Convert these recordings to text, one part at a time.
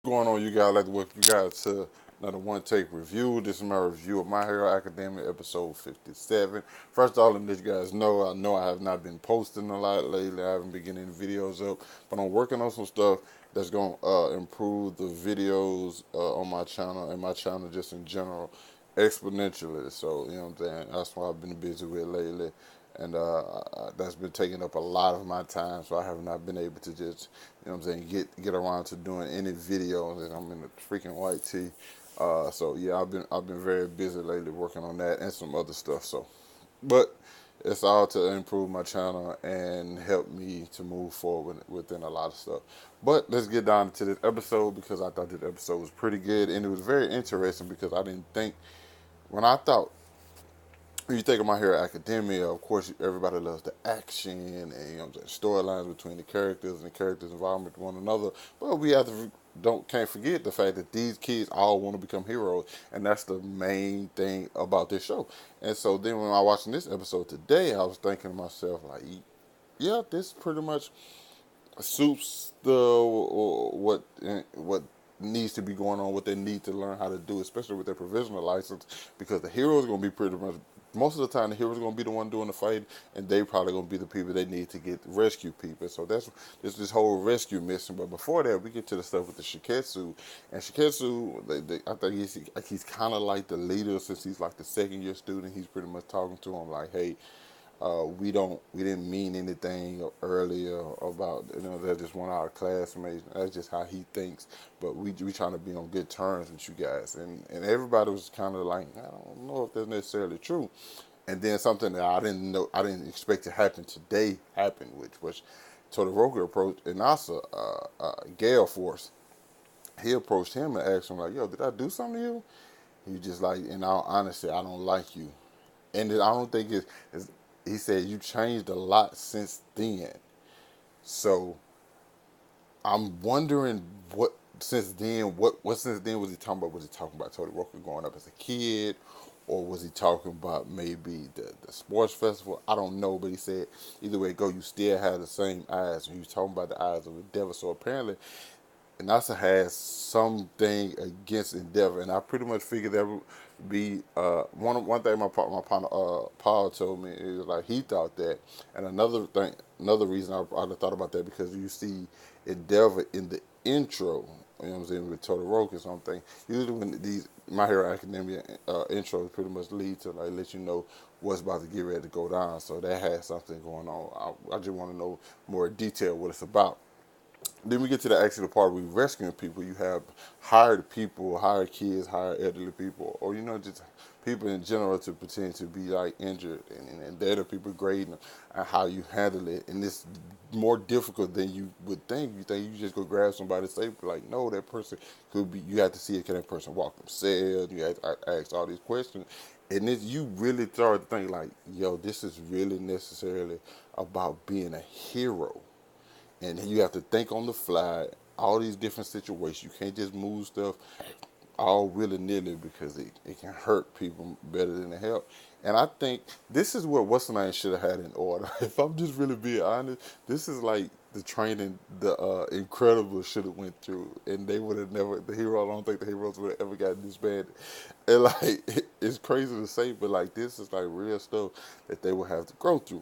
Going on, you guys? I'd like to welcome you guys to another One Take review. This is my review of My Hero Academia episode 57. First of all, let me let you guys know I have not been posting a lot lately. I haven't been getting any videos up, but I'm working on some stuff that's going to improve the videos on my channel and my channel just in general exponentially. So, you know what I'm saying? That's what I've been busy with lately. And that's been taking up a lot of my time, so I have not been able to just, you know what I'm saying, get around to doing any videos. And I'm in a freaking white tee, so yeah, I've been very busy lately working on that and some other stuff. So, but it's all to improve my channel and help me to move forward within a lot of stuff. But let's get down to this episode because I thought this episode was pretty good and it was very interesting because I didn't think when I thought when you think of My Hero Academia, of course, everybody loves the action and you know storylines between the characters and the characters' involvement with one another. But we have to can't forget the fact that these kids all want to become heroes, and that's the main thing about this show. And so then when I was watching this episode today, I was thinking to myself like, yeah, this pretty much suits the what needs to be going on, what they need to learn how to do, especially with their provisional license, because the hero is going to be pretty much most of the time the hero is going to be the one doing the fight, and they probably going to be the people they need to get rescue people. So that's this whole rescue mission. But before that, we get to the stuff with the Shiketsu, and Shiketsu, I think he's kind of like the leader since he's like the second year student. He's pretty much talking to him like, hey, we didn't mean anything earlier about that's just one of our classmates. That's just how he thinks. But we trying to be on good terms with you guys, and everybody was kind of like, I don't know if that's necessarily true. And then something that I didn't expect to happen today happened, which was Todoroki approached Inasa, Gale Force. He approached him and asked him like, "Yo, did I do something to you?" He just like, in all honesty, I don't like you. And I don't think it's he said you changed a lot since then. So I'm wondering what since then was he talking about? Was he talking about Todoroki growing up as a kid? Or was he talking about maybe the sports festival? I don't know, but he said either way it go, you still have the same eyes. And he was talking about the eyes of the devil. So apparently NASA has something against Endeavor, and I pretty much figured that would be one thing my partner Paul told me is like he thought that, and another reason I thought about that because you see Endeavor in the intro. You know what I'm saying with Todoroki or something. Usually when these My Hero Academia intros pretty much lead to like let you know what's about to get ready to go down. So that has something going on. I just want to know more detail what it's about. Then we get to the actual part where we rescuing people. You have hired people, hired kids, hired elderly people, or just people in general to pretend to be like injured, and they're the people grading and how you handle it. And it's more difficult than you would think. You think you just go grab somebody safe, like no, that person could be. You have to see can that person walk themselves. You have to ask all these questions, and you really start to think like, yo, this is really necessarily about being a hero and you have to think on the fly. All these different situations, you can't just move stuff all willy nilly because it can hurt people better than it help. And I think this is what what's the name should have had in order. If I'm just really being honest, this is like the training the Incredibles should have went through, and they would have never. The hero, I don't think the heroes would have ever gotten disbanded. And like it's crazy to say, but like this is like real stuff that they would have to go through.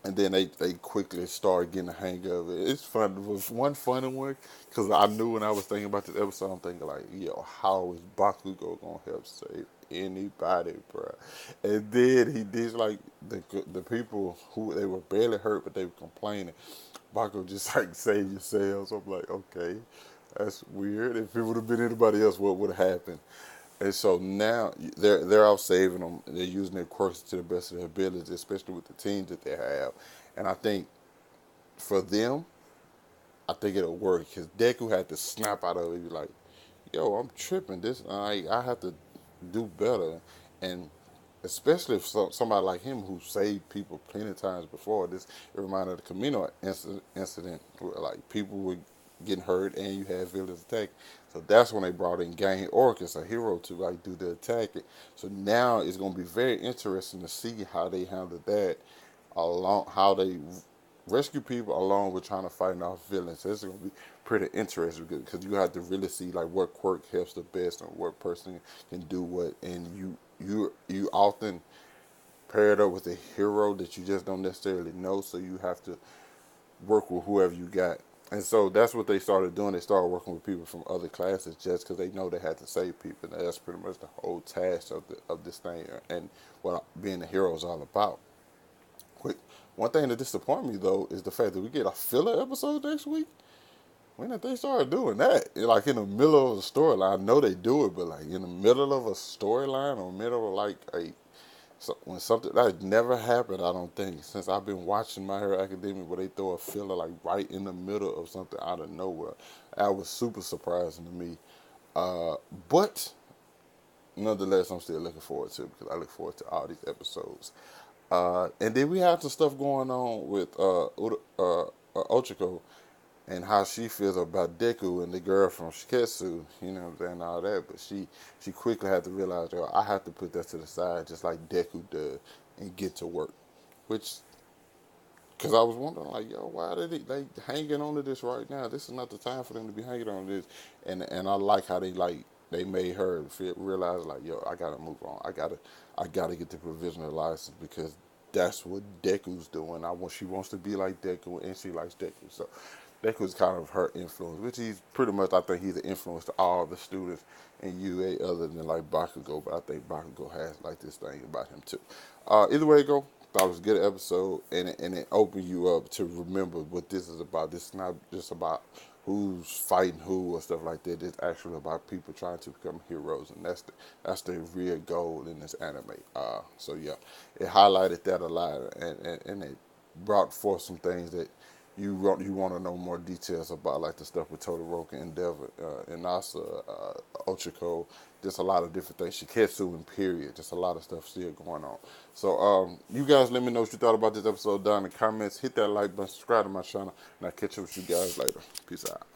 And then they quickly started getting the hang of it. It's fun. It was one funny one because I knew when I was thinking about this episode, I'm thinking like, yo, how is Bakugo gonna help save anybody, bro? And then he did like the people who they were barely hurt, but they were complaining. Bakugo just like save yourselves. I'm like, okay, that's weird. If it would have been anybody else, what would have happened? And so now they're out saving them. They're using their quirks to the best of their abilities, especially with the teams that they have. And I think for them, I think it'll work because Deku had to snap out of it. Be like, "Yo, I'm tripping. This I have to do better." And especially if somebody like him who saved people plenty of times before, this it reminded of the Camino incident where like people were getting hurt and you had villains attack. So that's when they brought in Gang Orcus, a hero, to like do the attacking. So now it's gonna be very interesting to see how they handle that along how they rescue people along with trying to fight off villains. So it's gonna be pretty interesting because you have to really see like what quirk helps the best and what person can do what, and you often pair it up with a hero that you just don't necessarily know. So you have to work with whoever you got. And so that's what they started doing. They started working with people from other classes just because they know they had to save people. And that's pretty much the whole task of this thing and what being a hero is all about. Quick, one thing that disappointed me though is the fact that we get a filler episode next week. When did they start doing that? Like in the middle of a storyline. I know they do it, but like in the middle of a storyline or middle of like a so when something that had never happened, I don't think since I've been watching My Hero Academia, where they throw a filler like right in the middle of something out of nowhere, that was super surprising to me. Uh, but nonetheless, I'm still looking forward to it because I look forward to all these episodes. And then we have some stuff going on with Ochiko and how she feels about Deku and the girl from Shiketsu, you know what I'm saying, all that. But she quickly had to realize, yo, I have to put that to the side just like Deku does and get to work. Which, because I was wondering, like, yo, why are they hanging on to this right now? This is not the time for them to be hanging on to this. And I like how they made her realize, like, yo, I gotta move on. I gotta get the provisional license because that's what Deku's doing. She wants to be like Deku and she likes Deku. So Deku's kind of her influence, which he's pretty much, I think he's an influence to all the students in UA other than like Bakugo, but I think Bakugo has like this thing about him too. Either way it go, thought it was a good episode and it opened you up to remember what this is about. This is not just about who's fighting who or stuff like that. It's actually about people trying to become heroes, and that's the real goal in this anime. So yeah, it highlighted that a lot, and it brought forth some things that you want to know more details about, like the stuff with Todoroki, Endeavor, Inasa, Ochiko, just a lot of different things. Shiketsu and period, just a lot of stuff still going on. So you guys let me know what you thought about this episode down in the comments. Hit that like button, subscribe to my channel, and I'll catch up with you guys later. Peace out.